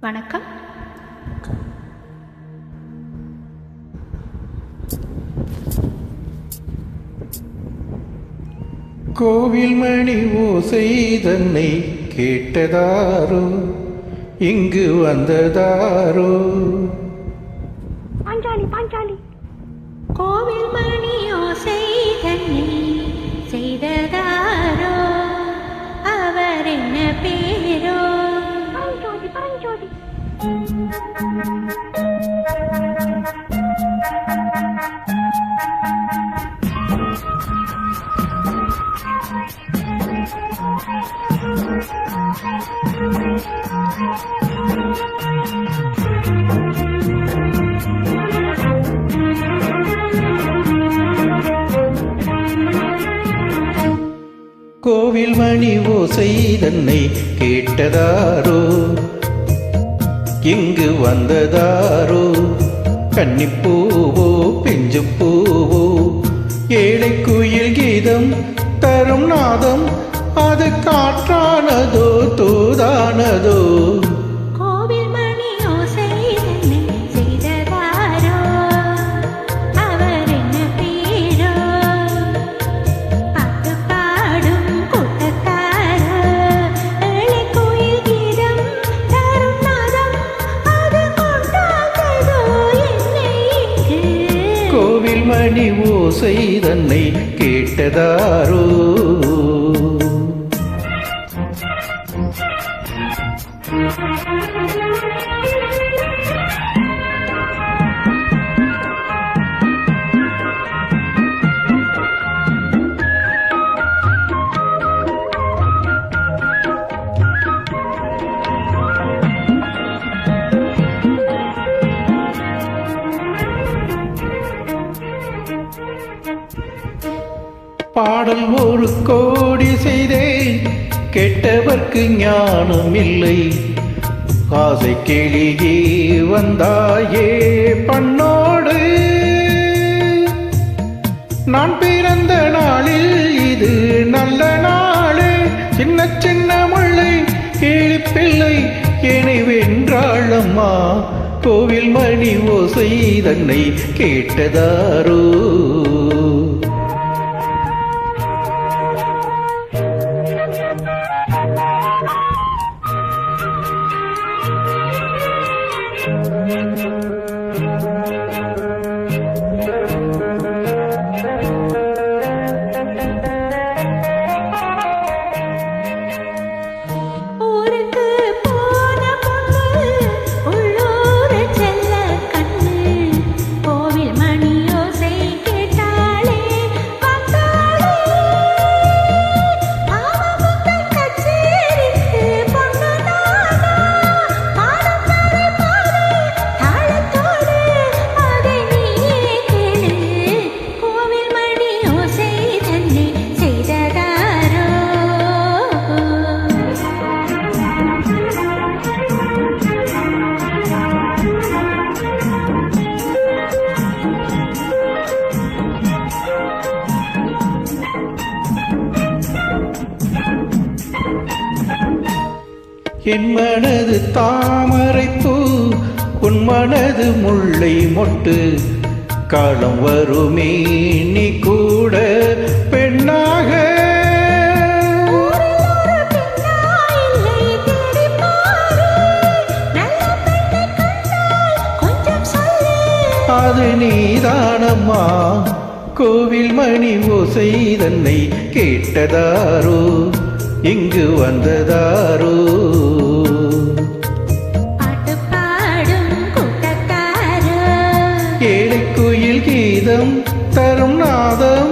வணக்கம். கோவில் மணி ஓசை தன்னை கேட்டதாரோ, இங்கு வந்ததாரோ? பாஞ்சாலி பாஞ்சாலி. கோவில் மணி ஓசை தன்னை செய்ததாரோ, அவர் என்ன பேரோ? பாஞ்சாலி பாஞ்சாலி. கோவில் மணி ஓசை தன்னை கேட்டதாரோ, இங்கு வந்ததாரோ? கன்னிப்பூவோ பிஞ்சு பூவோ, ஏழை குயில் கீதம் தரும் நாதம், அது காற்றானதோ தூதானதோ? கோவில் மணி ஓசை தன்னை செய்ததாரோ, அவர் என்ன பேரோ? பாட்டு பாடும் கூட்டத்தாரோ, ஏழை குயில் கீதம் தரும் நாதம், அது கொண்டாடுதோ என்னை இங்கு? கோவில் மணி ஓசை தன்னை கேட்டதாரோ? பாடல் ஒரு கோடி செய்தேன், கெட்டவர்க்கு ஞானம் இல்லை. ஆசை கிளியே வந்தாயே பண்ணோடு, நான் பிறந்த நாளில் இது நல்ல நாளே. சின்ன சின்ன முல்லை கிளிப்பிள்ளை என்னை வென்றாளம்மா, கோவில் மணி ஓசை தன்னை கேட்டதாரோ? ஊருக்கு போன பொண்ணு உள்ளூர் செல்ல கண்ணு, கோவில் மணி ஓசை கேட்டாளே வந்தாளே. பாவமுத்தன் கச்சேரிக்கு பொண்ணு நானா, பாடம் தரை பாடு தாளத்தோடு, அதை நீயே கேளு. கோவில் மணி ஓசை தன்னை செய்ததாரோ? என் மனது தாமரைப்பூ, உன் மனது முல்லை மொட்டு. காலம் வருமே நீ கூட பெண்ணாக, அது நீதானம்மா. கோவில் மணி ஓசை தன்னை கேட்டதாரோ, இங்கு வந்ததாரோ? பாட்டு பாடும் கூட்டத்தாரோ, ஏழை குயில் கீதம் தரும் நாதம்,